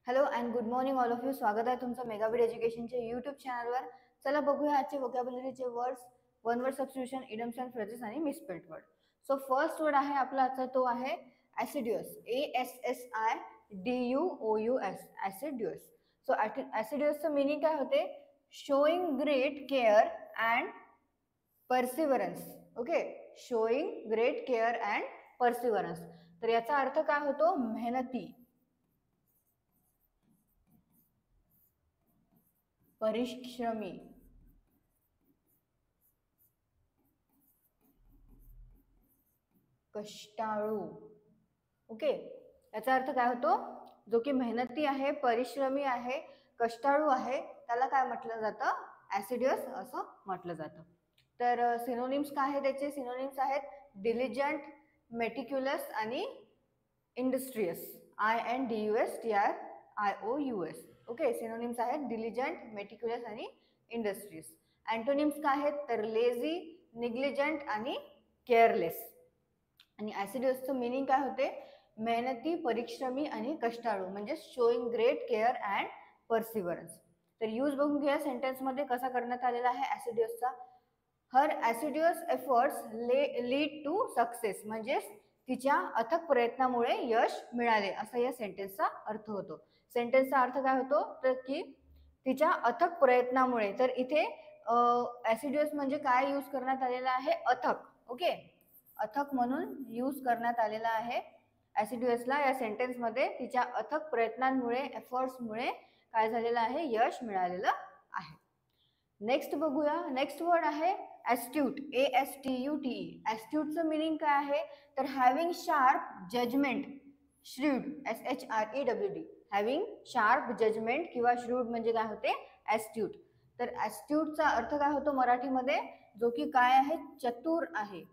Hello and good morning all of you. स्वागत आहे तुमचं मेगाबिट एज्युकेशनच्या यूट्यूब चॅनलवर. चला बघूया आजचे व्होकॅब्युलरीचे words, one word substitution, idioms and phrases आणि misspelled word. So first word आहे आपला आजचा तो आहे ॲसिड्युअस. ASSIDUOUS, assiduous. सो ॲसिड्युअसचं मिनिंग काय होते? Showing great care and perseverance. Okay, showing great care and perseverance. तर याचा अर्थ काय होतो? मेहनती, परिश्रमी, कष्टाळू. ओके, याचा अर्थ काय होतो? जो की मेहनती आहे, परिश्रमी आहे, कष्टाळू आहे, त्याला काय म्हटलं जातं? ॲसिड्युअस असं म्हटलं जातं. तर सिनोनिम्स काय आहे त्याचे? सिनोनिम्स आहेत डिलिजंट, मेटिक्युलस आणि इंडस्ट्रियस. INDUSTRIOUS. ओके, सिनोनिम्स आहेत डिलिजंट, मेटिक्युलस आणि इंडस्ट्रियस. अँटोनिम्स काय आहेत? तर लेझी, निग्लिजंट आणि केअरलेस. आणि ॲसिड्युअसचं मिनिंग काय होते? मेहनती, परिश्रमी आणि कष्टाळू, म्हणजे showing great care and perseverance. तर यूज बघून घ्या सेंटेन्समध्ये कसा करण्यात आलेला आहे ॲसिड्युअसचा. हर ॲसिड्युअस एफर्ट्स लीड टू सक्सेस, म्हणजे तिच्या अथक प्रयत्नामुळे यश मिळाले, असा या सेंटेन्सचा अर्थ होतो. सेंटेन्सचा अर्थ काय होतो? तर की तिच्या अथक प्रयत्नामुळे. तर इथे ॲसिड्युअस म्हणजे काय यूज करण्यात आलेला आहे? अथक. ओके, अथक म्हणून यूज करण्यात आलेला आहे ॲसिड्युअसला या सेंटेन्समध्ये. तिच्या अथक प्रयत्नांमुळे, एफर्ट्समुळे काय झालेलं आहे? यश मिळालेलं आहे. नेक्स्ट बघूया. नेक्स्ट वर्ड आहे ॲस्ट्यूट. ASTUTE. ॲस्ट्यूटचं मिनिंग काय आहे? तर having sharp judgement, shrewd, SHREWD. Having sharp judgement किंवा श्रूड म्हणजे काय होते? ॲस्ट्यूट. तर ॲस्ट्यूटचा अर्थ काय होतो मराठीमध्ये? जो की काय आहे? चतुर आहे,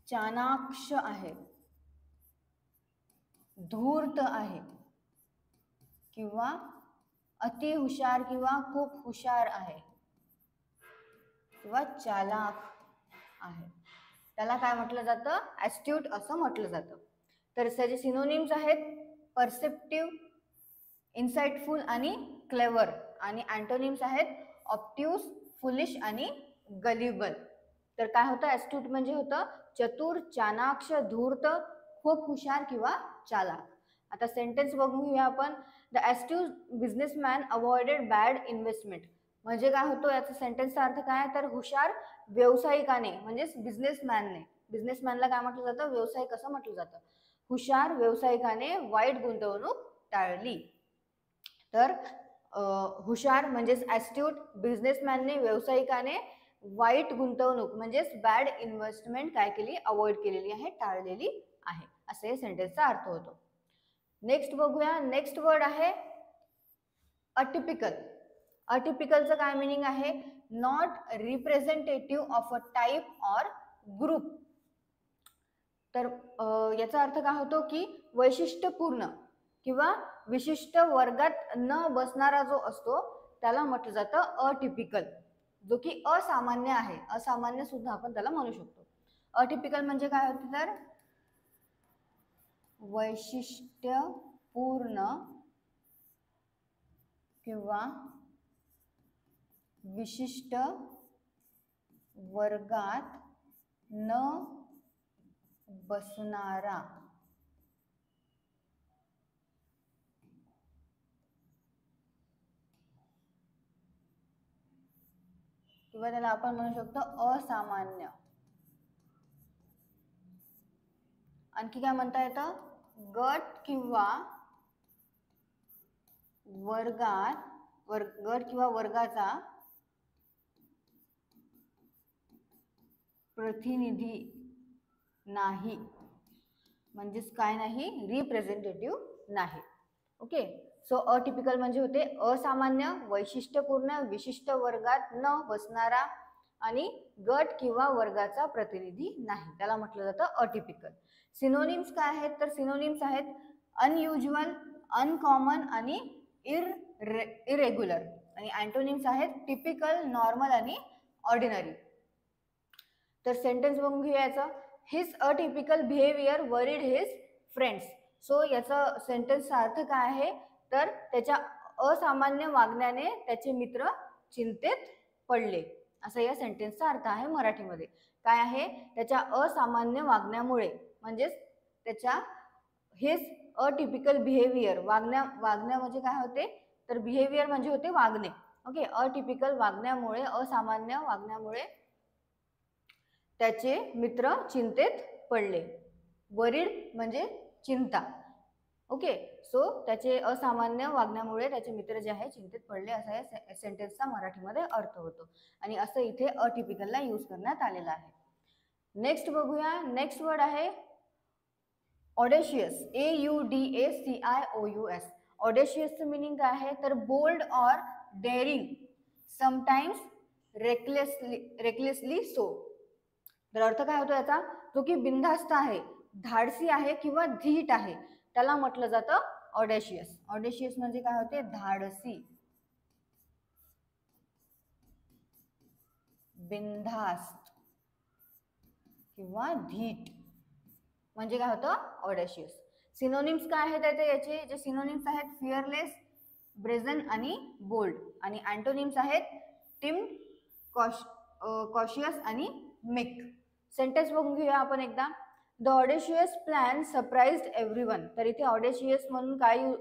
चाणाक्ष आहे, धूर्त आहे, किंवा अति हुशार किंवा खूप हुशार आहे, किंवा चालाक आहे, त्याला काय म्हटलं जातं? ॲस्ट्यूट असं म्हटलं जातं. तर त्याचे सिनोनिम्स आहेत परसेप्टिव्ह, इन्साइटफुल आणि क्लेवर. आणि अँटोनिम्स आहेत ऑप्ट्यूस, फुलिश आणि गलिबल. तर काय होतं? ॲस्ट्यूट म्हणजे होतं चतुर, चाणाक्ष, धूर्त, खूप हुशार किंवा चालाक. आता सेंटेन्स बघून घेऊया आपण. The astute businessman avoided bad investment. म्हणजे काय होतो? याचा सेंटेन्सचा अर्थ काय? तर हुशार व्यावसायिकाने, म्हणजेच बिझनेसमॅनने, बिझनेसमॅनला काय म्हटलं जातं? व्यावसायिक असं म्हटलं जातं. हुशार व्यावसायिकाने वाईट गुंतवणूक टाळली. तर हुशार म्हणजेच ॲस्ट्यूट, बिझनेसमॅनने, व्यावसायिकाने वाईट गुंतवणूक म्हणजेच बॅड इन्व्हेस्टमेंट काय केली? अवॉइड केलेली आहे, टाळलेली आहे, असे सेंटेन्सचा अर्थ होतो. नेक्स्ट बघूया. नेक्स्ट वर्ड आहे अटिपिकल. अटिपिकलचं काय मिनिंग आहे? Not representative of a type or group. तर याचा अर्थ काय होतो? की वैशिष्ट्यपूर्ण किंवा विशिष्ट वर्गात न बसणारा जो असतो त्याला म्हटलं जातं अटिपिकल, जो की असामान्य आहे. असामान्य सुद्धा आपण त्याला म्हणू शकतो. अटिपिकल म्हणजे काय होते? तर वैशिष्ट्यपूर्ण किंवा विशिष्ट वर्गात न बसणारा, किंवा त्याला आपण म्हणू शकतो असामान्य. आणखी काय म्हणता येतं? गट किंवा वर्गाचा प्रतिनिधी नाही, म्हणजेच काय नाही? रिप्रेझेंटेटिव्ह नाही. ओके, सो अटिपिकल म्हणजे होते असामान्य, वैशिष्ट्यपूर्ण, विशिष्ट वर्गात न बसणारा आणि गट किंवा वर्गाचा प्रतिनिधी नाही, त्याला म्हटलं जातं अटिपिकल. सिनोनिम्स काय आहेत? तर सिनोनिम्स आहेत अनयुज्युअल, अनकॉमन आणि इरेग्युलर. आणि अँटोनिम्स आहेत टिपिकल, नॉर्मल आणि ऑर्डिनरी. तर सेंटेन्स बघून घेऊया याचं. His atypical behaviour worried his friends. So याचा सेंटेन्सचा अर्थ काय आहे तर त्याच्या असामान्य वागण्याने त्याचे मित्र चिंतेत पडले, असा या सेंटेन्सचा अर्थ आहे मराठीमध्ये. काय आहे, त्याच्या असामान्य वागण्यामुळे म्हणजेच त्याच्या हेच अटिपिकल बिहेवियर, वागण्या म्हणजे काय होते तर बिहेवियर म्हणजे होते वागणे. ओके, अटिपिकल वागण्यामुळे, असामान्य वागण्यामुळे त्याचे मित्र चिंतेत पडले. वरीड म्हणजे चिंता. ओके, सो त्याचे असामान्य वागण्यामुळे त्याचे मित्र जे आहे चिंतेत पडले, असा या सेंटेन्सचा मराठीमध्ये अर्थ होतो. आणि असं इथे अटिपिकलला यूज करण्यात आलेला आहे. नेक्स्ट बघूया. नेक्स्ट वर्ड आहे ऑडेशियस. AUDACIOUS. ऑडेशियसचं मिनिंग काय आहे तर bold or daring, sometimes recklessly so. तर अर्थ काय होतो याचा, जो की बिनधास्त आहे, धाडसी आहे किंवा धीट आहे, त्याला म्हटलं जातं ऑडेशियस. ऑडेशियस म्हणजे काय होते, धाडसी, बिनधास्त किंवा धीट म्हणजे काय होतं ऑडेशियस. सिनोनिम्स काय आहेत त्याचे, याचे जे सिनोनिम्स आहेत फिअरलेस, ब्रेझन आणि बोल्ड. आणि अँटोनिम्स आहेत टिम्ड, कॉशियस आणि मेक. सेंटेन्स बघून घेऊया आपण एकदा. The audacious plan surprised everyone. तर इथे ऑडेशियस म्हणून काय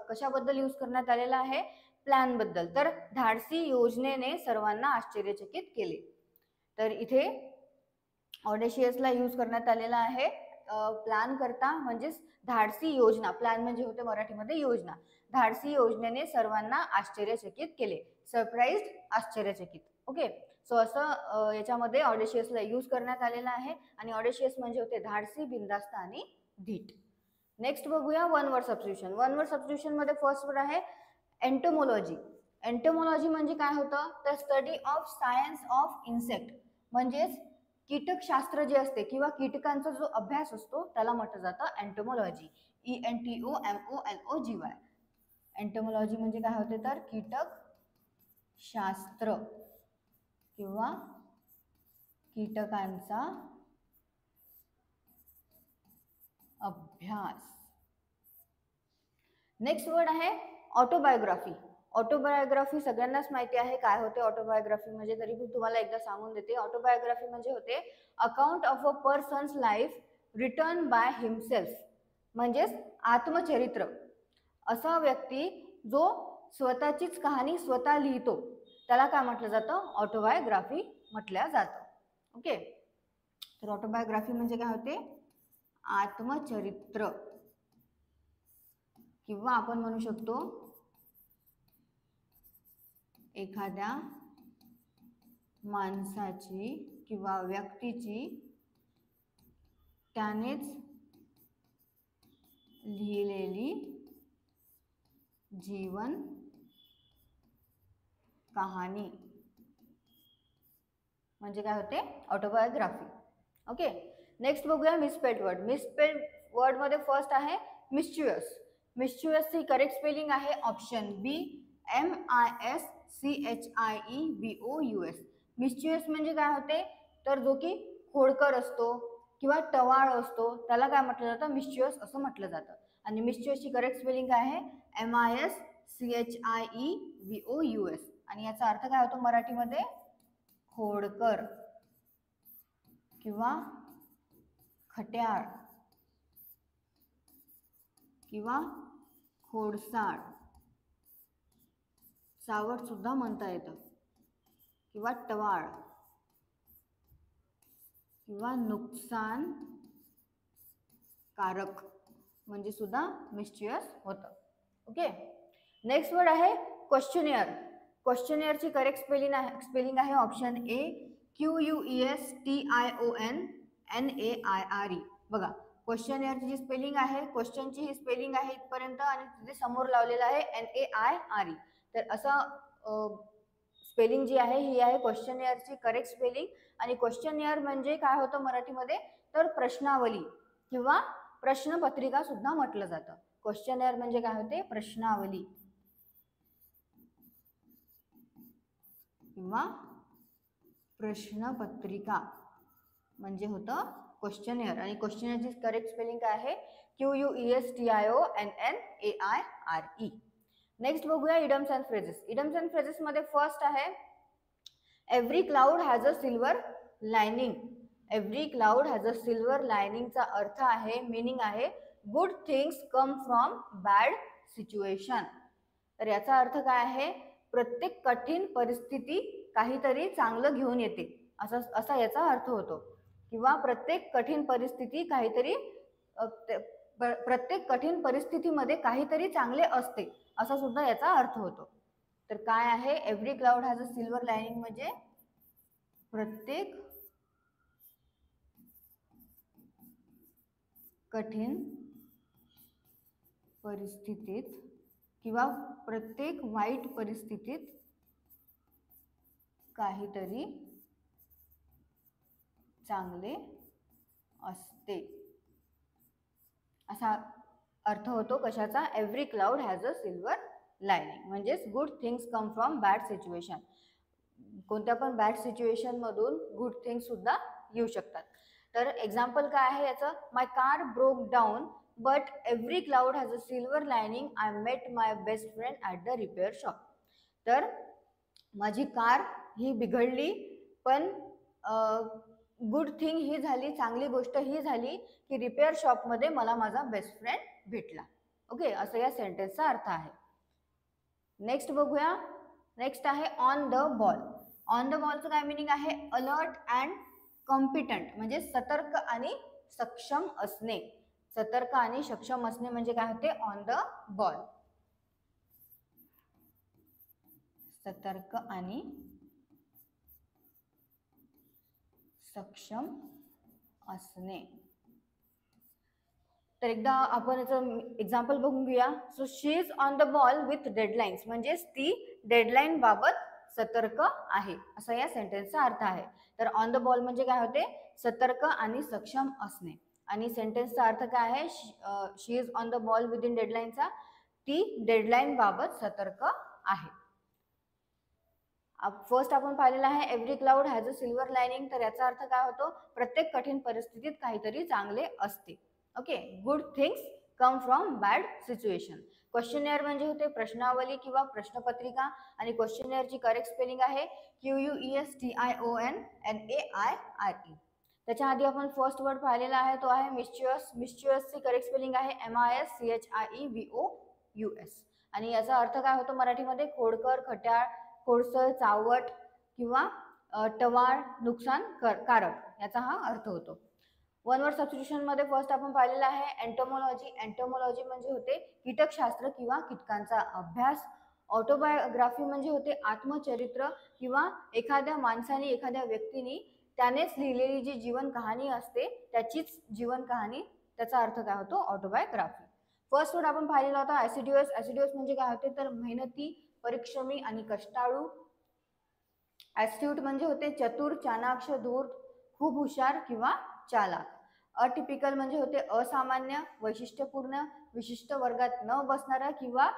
कशाबद्दल यूज करण्यात आलेला आहे, प्लॅन बद्दल. तर धाडसी योजनेने सर्वांना आश्चर्यचकित केले. तर इथे ऑडेशियसला यूज करण्यात आलेला आहे प्लॅन करता, म्हणजेच धाडसी योजना. प्लॅन म्हणजे होते मराठीमध्ये योजना. धाडसी योजनेने सर्वांना आश्चर्यचकित केले, सरप्राइज्ड, आश्चर्यचकित. ओके, सो असं याच्यामध्ये ऑडेशियसला यूज करण्यात आलेला आहे. आणि ऑडेशियस म्हणजे होते धाडसी, बिनधास्त आणि धीट. नेक्स्ट बघूया one word substitution. One word substitution मध्ये फर्स्ट वर्ड आहे एंटोमॉलॉजी. एंटोमॉलॉजी म्हणजे काय होतं तर study of science of insect, म्हणजेच कीटकशास्त्र जे असते किंवा कीटकांचा जो अभ्यास असतो त्याला म्हटलं जातं एंटोमॉलॉजी. ENTOMOLOGY. एंटोमॉलॉजी म्हणजे काय होते तर कीटकशास्त्र किंवा कीटकांचा अभ्यास. नेक्स्ट वर्ड आहे ऑटोबायोग्राफी. ऑटोबायोग्राफी सगळ्यांनाच माहिती आहे काय होते ऑटोबायोग्राफी म्हणजे, तरी पण तुम्हाला एकदा सांगून देते. ऑटोबायोग्राफी म्हणजे होते account of a persons life return by himself, म्हणजेच आत्मचरित्र. असा व्यक्ती जो स्वतःचीच कहाणी स्वतः लिहितो त्याला काय म्हटलं जातं, ऑटोबायोग्राफी म्हटल्या जातं. ओके, तर ऑटोबायोग्राफी म्हणजे काय होते, आत्मचरित्र किंवा आपण म्हणू शकतो एखाद्या माणसाची किंवा व्यक्तीची त्यानेच लिहिलेली जीवन कहाणी म्हणजे काय होते ऑटोबायोग्राफी. ओके, नेक्स्ट बघूया मिसस्पेल्ड वर्ड. मिसस्पेल्ड वर्ड मध्ये फर्स्ट आहे मिस्चियस. मिस्चियस ची करेक्ट स्पेलिंग आहे ऑप्शन बी, MISCHIEVOUS. मिस्चियस म्हणजे काय होते तर जो की खोडकर असतो किंवा टवाळ असतो त्याला काय म्हटलं जातं, मिस्चियस असं म्हटलं जातं. आणि मिस्चियसची करेक्ट स्पेलिंग काय आहे MISCHIEVOUS. आणि याचा अर्थ काय होतो मराठीमध्ये, खोडकर किंवा खट्याळ किंवा खोडसाळ, चावट सुद्धा म्हणता येतं, किंवा टवाळ किंवा नुकसान कारक म्हणजे सुद्धा मिस्चियस होतं. ओके, नेक्स्ट वर्ड आहे क्वेश्चनियर. क्वेश्चनियरची करेक्ट स्पेलिंग आहे ऑप्शन ए, QUESTIONNAIRE. बघा, क्वेश्चनियरची जी स्पेलिंग आहे, क्वेश्चनची ही स्पेलिंग आहे इथपर्यंत आणि तिथे समोर लावलेलं आहे NAIRE. तर असं स्पेलिंग जी आहे ही आहे क्वेश्चनियरची करेक्ट स्पेलिंग. आणि क्वेश्चनियर म्हणजे काय होतं मराठीमध्ये तर प्रश्नावली किंवा प्रश्नपत्रिका सुद्धा म्हटलं जातं. क्वेश्चनियर म्हणजे काय होते प्रश्नावली किंवा प्रश्नपत्रिका म्हणजे होतं क्वेश्चनेअर. आणि क्वेश्चनेअरची करेक्ट स्पेलिंग काय आहे? QUESTIONNAIRE. नेक्स्ट बघूया idioms and phrases. Idioms and phrases मध्ये फर्स्ट आहे every cloud has a silver lining. Every cloud has a silver लायनिंगचा अर्थ आहे, मीनिंग आहे good things come from bad situation. तर याचा अर्थ काय आहे? प्रत्येक कठीण परिस्थिती काहीतरी चांगलं घेऊन येते, असा याचा अर्थ होतो. किंवा प्रत्येक कठीण परिस्थिती काहीतरी प्रत्येक कठीण परिस्थितीमध्ये काहीतरी चांगले असते, असा सुद्धा याचा अर्थ होतो. तर काय आहे every cloud has a silver lining? म्हणजे प्रत्येक कठीण परिस्थितीत किंवा प्रत्येक वाईट परिस्थितीत काहीतरी चांगले असते, असा अर्थ होतो कशाचा? Every cloud has a silver lining. म्हणजेच good things come from bad situation. कोणत्या पण बॅड सिच्युएशन मधून गुड थिंग्स सुद्धा येऊ शकतात. तर एक्झाम्पल काय आहे याचं? My car broke down but every cloud has a silver lining. I met my best friend at the repair shop. तर माझी कार ही बिघडली, पण गुड थिंग ही झाली, चांगली गोष्ट ही झाली की रिपेअर शॉपमध्ये मला माझा बेस्ट फ्रेंड भेटला. ओके, असं या सेंटेन्सचा अर्थ आहे. नेक्स्ट बघूया. नेक्स्ट आहे on the ball. On the बॉलचं काय मिनिंग आहे? Alert and competent. म्हणजे सतर्क आणि सक्षम असणे. सतर्क आणि सक्षम असणे म्हणजे काय होते? On the ball. सतर्क आणि सक्षम असणे. तर एकदा आपण याचं एक्झाम्पल बघून घेऊया. So she is on the ball with deadlines. म्हणजेच ती डेडलाईन बाबत सतर्क आहे, असा या सेंटेन्सचा अर्थ आहे. तर ऑन द बॉल म्हणजे काय होते? सतर्क आणि सक्षम असणे. आणि सेंटेन्सचा अर्थ काय आहे? She is on the ball with in डेडलाईनचा, ती डेडलाईन बाबत सतर्क आहे. फर्स्ट आपण पाहिलेला आहे every cloud has a silver lining. तर याचा अर्थ काय होतो? प्रत्येक कठीण परिस्थितीत काहीतरी चांगले असते. Okay, good things come from bad situation. Questionnaire म्हणजे होते प्रश्नावली किंवा प्रश्नपत्रिका. आणि क्वेश्चनेअरची करेक्ट स्पेलिंग आहे QUESTIONNAIRE. त्याच्या आधी आपण फर्स्ट वर्ड पाहिलेला आहे तो आहे मिस्चियस. मिस्चियसची करेक्ट स्पेलिंग आहे MISCHIEVOUS. आणि याचा अर्थ काय होतो मराठीमध्ये? खोडकर, खट्याळ, खोडसर, चावट किंवा टवाळ, नुकसान कारक, याचा हा अर्थ होतो. वन वर्ड सबस्टिट्यूशन मध्ये फर्स्ट आपण पाहिलेला आहे एंटोमॉलॉजी. एंटोमॉलॉजी म्हणजे होते कीटकशास्त्र किंवा कीटकांचा अभ्यास. ऑटोबायोग्राफी म्हणजे होते आत्मचरित्र किंवा एखाद्या माणसाने, एखाद्या व्यक्तीने त्यानेच लिहिलेली जी जीवन कहाणी असते त्याचीच जीवन कहाणी, त्याचा अर्थ काय होतो? ऑटोबायोग्राफी. फर्स्ट वर्ड आपण पाहिलेला होता ॲसिड्युअस. ॲसिड्युअस म्हणजे काय होते? तर मेहनती, परिश्रमी आणि कष्टाळू. ॲस्ट्यूट म्हणजे होते चतुर, चाणाक्ष, धूर्त, खूप हुशार किंवा चालाक. अटिपिकल म्हणजे होते असामान्य, वैशिष्ट्यपूर्ण, विशिष्ट वर्गात न बसणारा किंवा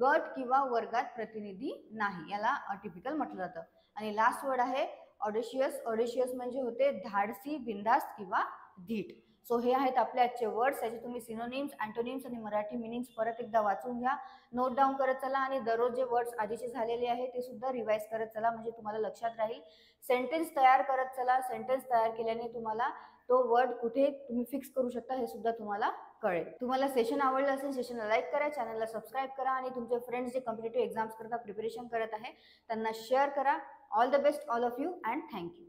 गट किंवा वर्गात प्रतिनिधी नाही, याला अटिपिकल म्हटलं जातं. आणि लास्ट वर्ड आहे ऑडेशियस. ऑडेशियस म्हणजे होते धाडसी, बिनधास्त किंवा धीट. सो हे आहेत आपले आजचे वर्ड्स. याचे तुम्ही सिनोनिम्स, अँटोनिम्स आणि मराठी मिनिंग्स परत एकदा वाचून घ्या, नोट डाऊन करत चला आणि दररोज जे वर्ड्स आधीचे झालेले आहे ते सुद्धा रिवाइज करत चला, म्हणजे तुम्हाला लक्षात राहील. सेंटेन्स तयार करत चला. सेंटेन्स तयार केल्याने तुम्हाला तो वर्ड कुठे तुम्ही फिक्स करू शकता हे सुद्धा तुम्हाला कळेल. तुम्हाला सेशन आवडलं असेल, सेशनला लाईक करा, चॅनलला सबस्क्राईब करा आणि तुमचे फ्रेंड्स जे कॉम्पिटिटिव्ह एक्झाम्स करता प्रिपरेशन करत आहे त्यांना शेअर करा. All the best all of you and thank you.